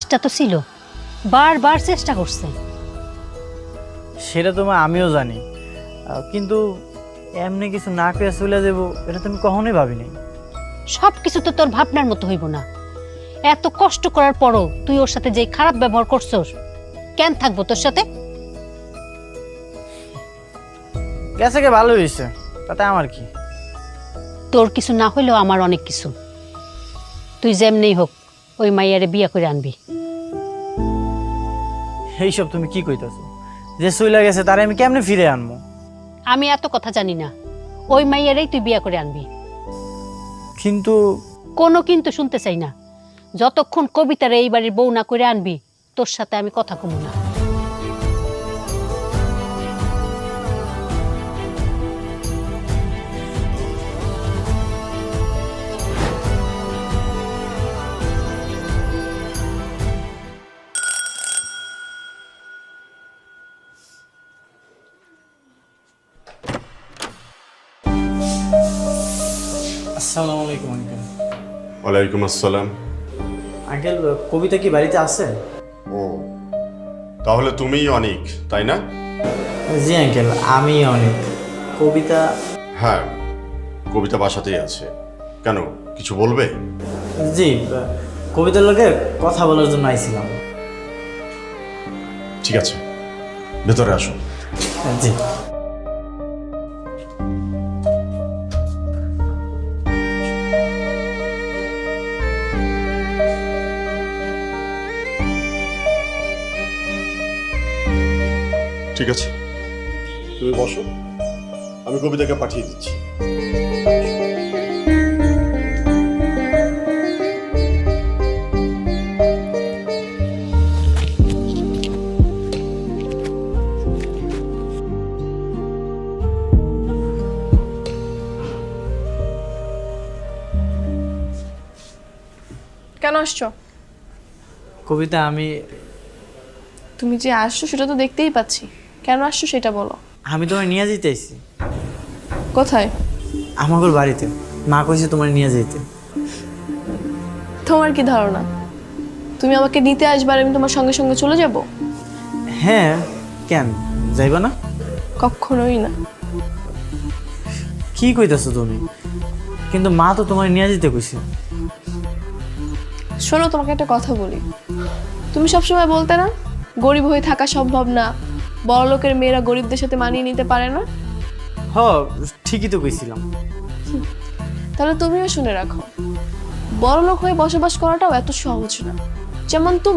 চেষ্টা তো ছিল, বারবার চেষ্টা করছে। সেটা তোমার আমিও জানি, কিন্তু এমনি কিছু না করে চলে যাবো এটা তুমি কখনোই ভাবিনি। সব কিছু তো তোর ভাবনার মতো হইব না। এত কষ্ট করার পরও তুই ওর সাথে যে খারাপ ব্যবহার করছস, কেন থাকবো তোর সাথে? গেছে কে ভালো হয়েছে, তাতে আমার কি। তোর কিছু না হইলেও আমার অনেক কিছু। তুই যেমনি হোক ওই মাইয়ারে বিয়া করে আনবি। এইসব তুমি কি কইতাছো? যে চলে গেছে তারে আমি কেমনে ফিরে আনবো? আমি এত কথা জানি না, ওই মাইয়ারেই তুই বিয়া করে আনবি। কিন্তু কোনো কিন্তু শুনতে চাই না। যতক্ষণ কবিতারে এই বাড়ির বউ না করে আনবি, তোর সাথে আমি কথা কমু না। আসসালামু আলাইকুম আঙ্কেল। ওয়ালাইকুম আসসালাম। আঙ্কেল, কবিতা কি বাড়িতে আছে? ও, তাহলে তুমিই অনিক, তাই না? জি আঙ্কেল, আমি অনেক। কবিতা? হ্যাঁ, কবিতা বাসাতেই আছে। কেন, কিছু বলবে? জি, কবিতার লোকে কথা বলার জন্য আইছিলাম। ঠিক আছে, ভেতরে আসো। জি। ঠিক আছে, তুমি বসো, আমি কবিতাকে পাঠিয়ে দিচ্ছি। কেন আসছো? কবিতা, তুমি যে আসছো সেটা তো দেখতেই পাচ্ছি। কেন আসছো সেটা বলো। আমি তোমার নিয়ে যেতেছি। কোথায়? আমাদের বাড়িতে। মা কইছে তোমার নিয়ে যেতে। তোমার কি ধারণা তুমি আমাকে নিতে আসবে আর আমি তোমার সঙ্গে সঙ্গে চলে যাব? হ্যাঁ, কেন যাইবা না? কখনোই না। কি কইতাছো তুমি? কিন্তু মা তো তোমার নিয়ে যেতে কইছে। শোনো, তোমাকে একটা কথা বলি। তুমি সবসময় বলতে না গরিব হয়ে থাকা সম্ভব না, বড়লোকের মেয়েরা গরিবদের সাথে মানিয়ে নিতে পারে না। হ, ঠিকই তো কইছিলাম। তাহলে তুমিও শুনে রাখো, বড়লোক হয়ে বসবাস করাটাও এত সহজ না। যেমন তুমি